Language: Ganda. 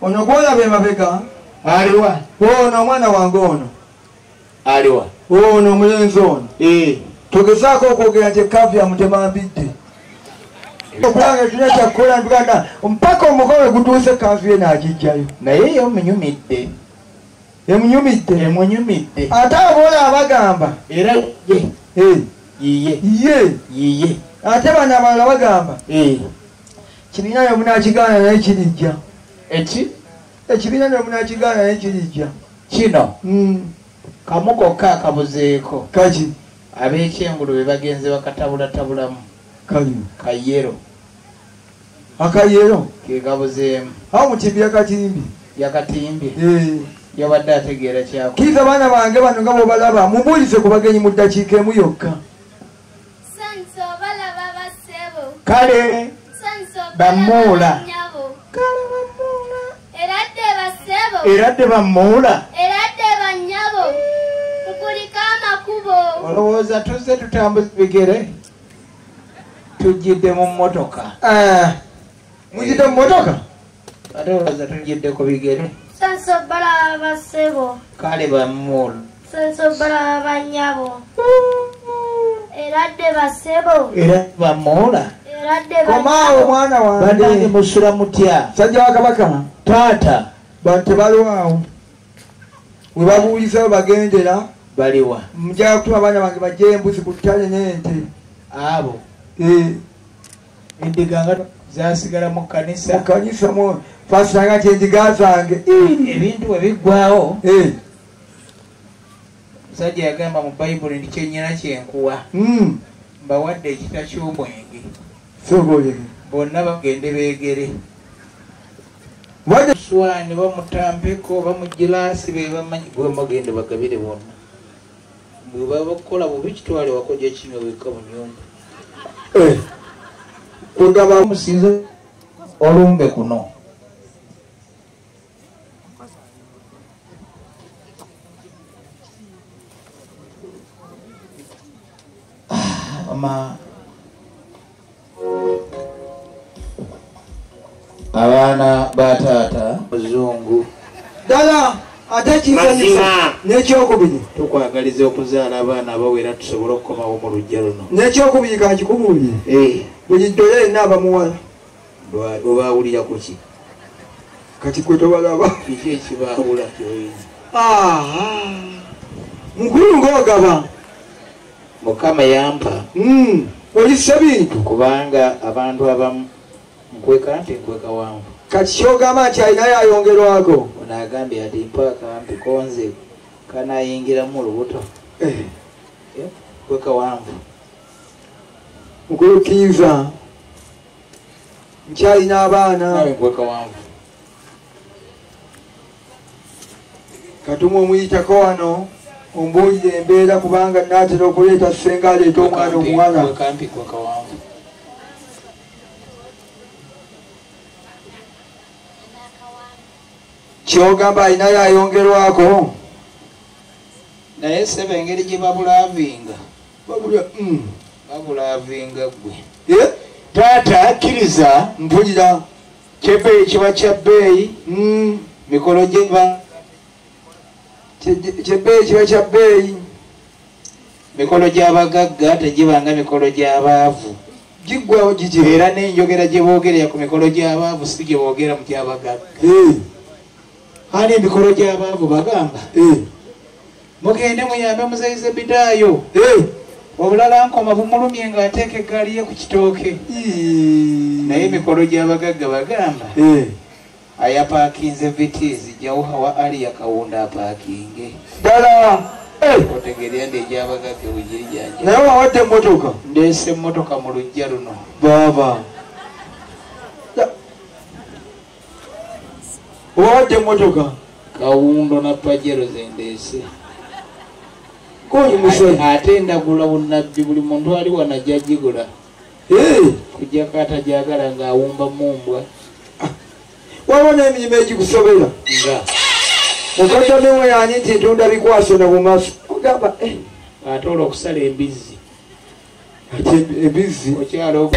Ono gwola be mabega aliwa ono mwana wange ono aliwa ono mulenzi ono togezaako okwogera nti ekaafu ya mutema mbidde okulanga ekina kyakkola ntuganda mpaka omukowe gutuuse ekaafu ye naagijjayo naye yomunyumidde emunyumidde ate aboola abagamba era yiye ate bano abalala bagamba kibiina ne munakigaana naye kirijja ekibiina ne munakigaana naye kirijja kino kamu kokka akabuzeeko kaki ab'ekyengulu be bagenze bakatabulatabulamu kayero akayero ke kabuzeemu awo mutimbi yakatimbye yabadde ategeera kyako kiza baana bange bano nga bwobalaba mubuulize ku bagenyi mu ddakiika emu yokka kale bamuula eradde bamuula olowooza tuzze tutambuza bigere tujjidde mu mmotoka mujjidde mu mmotoka ate olowooza tujjidde ku bigere kale bamuula era bamuula komaawo mwana wange musula mutya sajja wa kabaka taata bantu balwawo we babuulizayo bagendera baliwa mujja kutuma abaana bange bajjeyo embuzi ku ttale n'ente abo endiga nga zasigala mu kanisa fasanga nti endiga zange ebintu webiggwawo musajja yagamba mu bayibuli ndi kyenyina kyenkuwa mbawadde ekita ky'omwenge bonna bagende beegere swani bamutampeko bamugiraasi bebamanyi bwemagende bagabire bonna bwebabakukola bubi kitwale wakoja kinywa wekka mu nyumba ogaba musinze olumbe kuno abaana ba taata muzungu ddala ate kizanyisa n'ekyokubiri tukwagaliza okuzaala abaana abawera tusobole okukomawo mu lujja luno n'ekyokubiri kankikubuulire buliddole yenna abamuwala obaawulira ku ki kati kwe tobalaba kiki ekibaawula kyoyina mukulu ng'ogaba mukama yampa olisa bintu kubanga abantu abamu nkweka nti nkweka wangu kati kyogamba nti alinayo ayongerwako onagambye ati mpaka mpikonze kanayingiramu olubuto nkweka wangu nkulukiza nkyalina abaana nawe nkweka wangu katuma omuyitako wano ombuulire embeera kubanga naatera okuleeta senga aleeta omwana omuwala kyogamba alinayo ayongerwako naye seba engeri gye babulaavinga babulaavinga gwe taata akkiriza mpulira kyebbeeyi kiba kya bbeeyi mikolo gyeba kyebbeeyi kiba kya bbeeyi mikolo gy'abagagga tegibanga mikolo gy'abaavu giggwawo gigi era n'enjogera gye boogerera ku mikolo gy'abaavu si gye boogera mu gy'abagagga ani emikolo gy'abaavu bagamba mugende muyambe muzayize bidaayo obulala nkoma bumulumye ng'ateeka eggaali ye ku kitooke naye emikolo gy'abagagga bagamba ayapakinze vitizi jawuha wa ali yakawunda apakinge ddala otegerera ndejabagage bugiri janja naye wawadde emmotoka ndeese emmotoka mu lujja luno baaba owawadde emmotoka kawundo na pajero zendeese koyi musajja ate endagula bunnabbi buli muntu ali wanajagigula kujjako atajagala ng'awumba mumbwa waba n'emirimu egikusobera nga mukaddamewe yani nti ntunda bikwaso na bumaaso ogamba ate olwokusala embizzi ati ebizzi okyalo